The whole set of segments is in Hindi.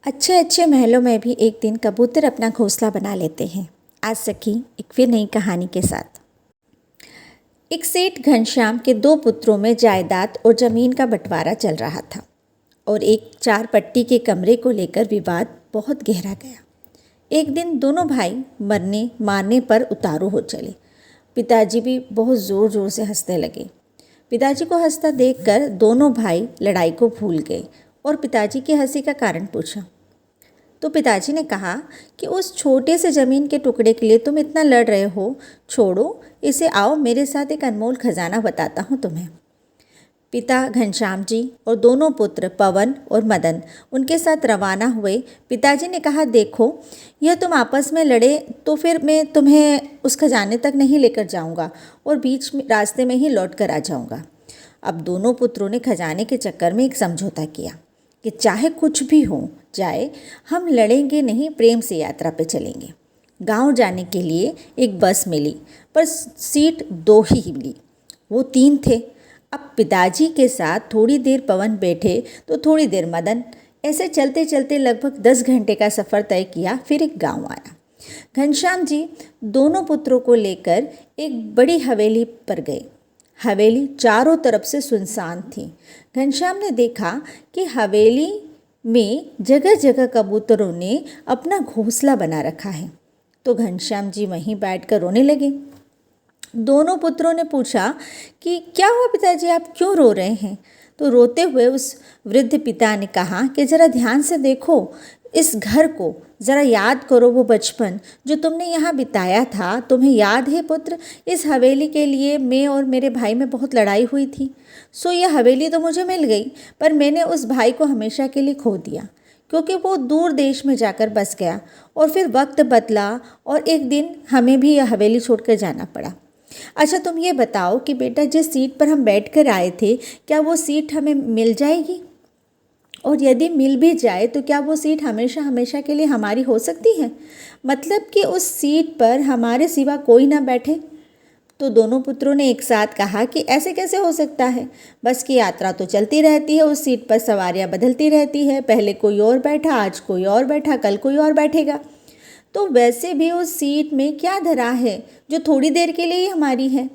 अच्छे अच्छे महलों में भी एक दिन कबूतर अपना घोंसला बना लेते हैं। आज सखी एक फिर नई कहानी के साथ। एक सेठ घनश्याम के दो पुत्रों में जायदाद और ज़मीन का बंटवारा चल रहा था और एक 4 पट्टी के कमरे को लेकर विवाद बहुत गहरा गया। एक दिन दोनों भाई मरने मारने पर उतारू हो चले। पिताजी भी बहुत ज़ोर ज़ोर से हंसने लगे। पिताजी को हंसता देखकर दोनों भाई लड़ाई को भूल गए और पिताजी की हंसी का कारण पूछा। तो पिताजी ने कहा कि उस छोटे से ज़मीन के टुकड़े के लिए तुम इतना लड़ रहे हो, छोड़ो इसे, आओ मेरे साथ एक अनमोल खजाना बताता हूँ तुम्हें। पिता घनश्याम जी और दोनों पुत्र पवन और मदन उनके साथ रवाना हुए। पिताजी ने कहा, देखो यह तुम आपस में लड़े तो फिर मैं तुम्हें उस खजाने तक नहीं लेकर जाऊंगा और बीच में रास्ते में ही लौट कर आ जाऊंगा। अब दोनों पुत्रों ने खजाने के चक्कर में एक समझौता किया कि चाहे कुछ भी हो जाए, हम लड़ेंगे नहीं, प्रेम से यात्रा पे चलेंगे। गांव जाने के लिए एक बस मिली पर सीट 2 ही मिली, वो 3 थे। अब पिताजी के साथ थोड़ी देर पवन बैठे तो थोड़ी देर मदन, ऐसे चलते चलते लगभग 10 घंटे का सफ़र तय किया। फिर एक गांव आया। घनश्याम जी दोनों पुत्रों को लेकर एक बड़ी हवेली पर गए। हवेली चारों तरफ से सुनसान थी। घनश्याम ने देखा कि हवेली में जगह जगह कबूतरों ने अपना घोंसला बना रखा है। तो घनश्याम जी वहीं बैठकर रोने लगे। दोनों पुत्रों ने पूछा कि क्या हुआ पिताजी, आप क्यों रो रहे हैं? तो रोते हुए उस वृद्ध पिता ने कहा कि ज़रा ध्यान से देखो इस घर को, ज़रा याद करो वो बचपन जो तुमने यहाँ बिताया था। तुम्हें याद है पुत्र, इस हवेली के लिए मैं और मेरे भाई में बहुत लड़ाई हुई थी। सो यह हवेली तो मुझे मिल गई, पर मैंने उस भाई को हमेशा के लिए खो दिया क्योंकि वो दूर देश में जाकर बस गया और फिर वक्त बदला और एक दिन हमें भी यह हवेली छोड़कर जाना पड़ा। अच्छा तुम ये बताओ कि बेटा, जिस सीट पर हम बैठ कर आए थे, क्या वो सीट हमें मिल जाएगी? और यदि मिल भी जाए तो क्या वो सीट हमेशा हमेशा के लिए हमारी हो सकती है? मतलब कि उस सीट पर हमारे सिवा कोई ना बैठे? तो दोनों पुत्रों ने एक साथ कहा कि ऐसे कैसे हो सकता है? बस की यात्रा तो चलती रहती है, उस सीट पर सवारियां बदलती रहती है। पहले कोई और बैठा, आज कोई और बैठा, कल कोई और बैठेगा। तो वैसे भी उस सीट में क्या धरा है जो थोड़ी देर के लिए ही हमारी है?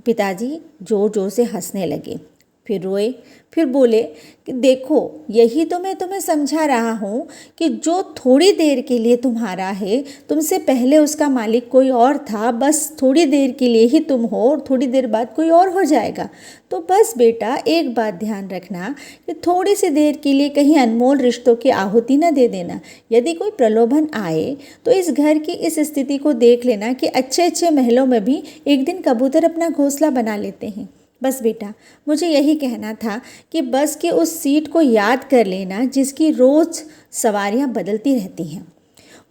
पिताजी जोर जोर से हंसने लगे, फिर रोए, फिर बोले कि देखो यही तो मैं तुम्हें समझा रहा हूँ कि जो थोड़ी देर के लिए तुम्हारा है, तुमसे पहले उसका मालिक कोई और था। बस थोड़ी देर के लिए ही तुम हो और थोड़ी देर बाद कोई और हो जाएगा। तो बस बेटा एक बात ध्यान रखना कि थोड़ी सी देर के लिए कहीं अनमोल रिश्तों की आहुति न दे देना। यदि कोई प्रलोभन आए तो इस घर की इस स्थिति को देख लेना कि अच्छे अच्छे महलों में भी एक दिन कबूतर अपना घोंसला बना लेते हैं। बस बेटा, मुझे यही कहना था कि बस के उस सीट को याद कर लेना जिसकी रोज़ सवारियां बदलती रहती हैं।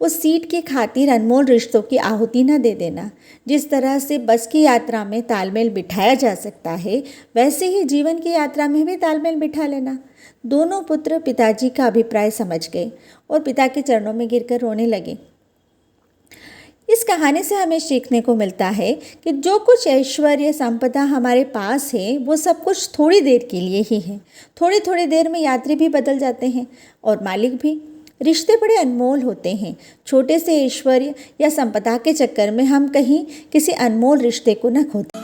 उस सीट की खातिर अनमोल रिश्तों की आहुति न दे देना। जिस तरह से बस की यात्रा में तालमेल बिठाया जा सकता है, वैसे ही जीवन की यात्रा में भी तालमेल बिठा लेना। दोनों पुत्र पिताजी का अभिप्राय समझ गए और पिता के चरणों में गिरकर रोने लगे। इस कहानी से हमें सीखने को मिलता है कि जो कुछ ऐश्वर्य संपदा हमारे पास है, वो सब कुछ थोड़ी देर के लिए ही है। थोड़ी थोड़ी देर में यात्री भी बदल जाते हैं और मालिक भी। रिश्ते बड़े अनमोल होते हैं। छोटे से ऐश्वर्य या संपदा के चक्कर में हम कहीं किसी अनमोल रिश्ते को न खोते।